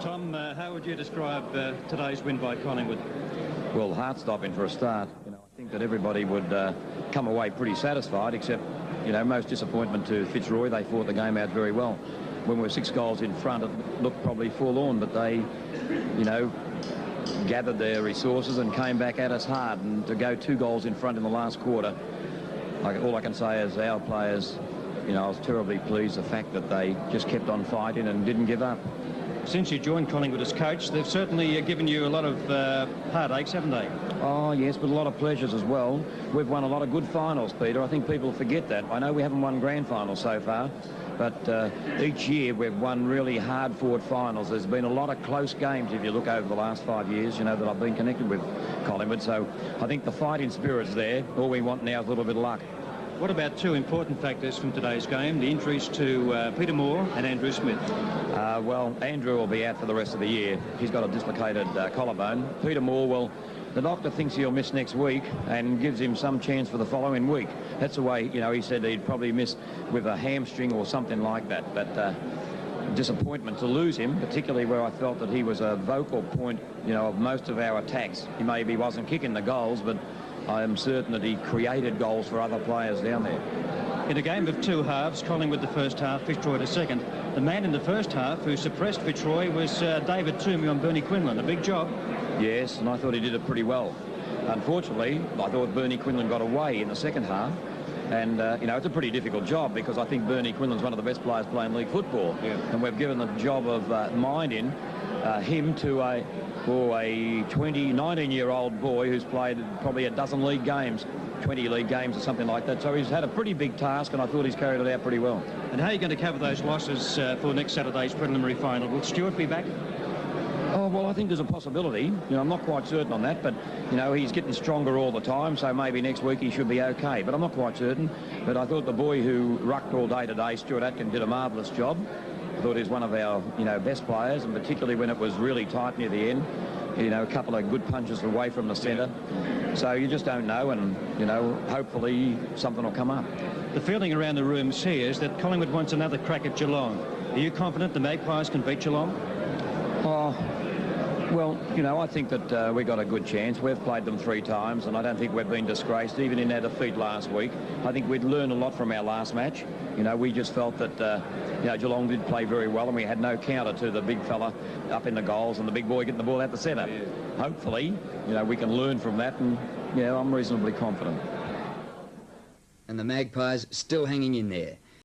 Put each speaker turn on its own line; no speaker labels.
Tom, how would you describe today's win by Collingwood?
Well, heart-stopping for a start. You know, I think that everybody would come away pretty satisfied, except, you know, most disappointment to Fitzroy. They fought the game out very well. When we were 6 goals in front, it looked probably forlorn, but they, you know, gathered their resources and came back at us hard. And to go 2 goals in front in the last quarter, all I can say is our players, you know, I was terribly pleased the fact that they just kept on fighting and didn't give up.
Since you joined Collingwood as coach, they've certainly given you a lot of heartaches, haven't they?
Oh, yes, but a lot of pleasures as well. We've won a lot of good finals, Peter. I think people forget that. I know we haven't won grand finals so far, but each year we've won really hard-fought finals. There's been a lot of close games if you look over the last 5 years, you know, that I've been connected with Collingwood. So I think the fighting spirit's there. All we want now is a little bit of luck.
What about 2 important factors from today's game, the injuries to Peter Moore and Andrew Smith?
Well, Andrew will be out for the rest of the year. He's got a dislocated collarbone. Peter Moore, well, the doctor thinks he'll miss next week and gives him some chance for the following week. That's the way, you know, he said he'd probably miss with a hamstring or something like that. But disappointment to lose him, particularly where I felt that he was a vocal point, you know, of most of our attacks. He maybe wasn't kicking the goals, but I am certain that he created goals for other players down there.
In a game of 2 halves, Collingwood the first half, Fitzroy the second, the man in the first half who suppressed Fitzroy was David Toomey on Bernie Quinlan. A big job.
Yes, and I thought he did it pretty well. Unfortunately, I thought Bernie Quinlan got away in the second half. And, you know, it's a pretty difficult job because I think Bernie Quinlan's one of the best players playing league football. Yeah. And we've given the job of minding him to a 19-year-old boy who's played probably a dozen league games, 20 league games or something like that. So he's had a pretty big task, and I thought he's carried it out pretty well.
And how are you going to cover those losses for next Saturday's preliminary final? Will Stewart be back?
Oh, well, I think there's a possibility. You know, I'm not quite certain on that, but, you know, he's getting stronger all the time, so maybe next week he should be okay. But I'm not quite certain. But I thought the boy who rucked all day today, Stuart Atkin, did a marvellous job. I thought he was one of our, you know, best players, and particularly when it was really tight near the end. You know, a couple of good punches away from the centre. So you just don't know, and, you know, hopefully something will come up.
The feeling around the rooms here is that Collingwood wants another crack at Geelong. Are you confident the Magpies can beat Geelong?
Oh, well, you know, I think that we got a good chance. We've played them 3 times, and I don't think we've been disgraced, even in our defeat last week. I think we'd learned a lot from our last match. You know, we just felt that, you know, Geelong did play very well, and we had no counter to the big fella up in the goals and the big boy getting the ball out the centre. Yeah. Hopefully, you know, we can learn from that, and, you know, I'm reasonably confident.
And the Magpies still hanging in there.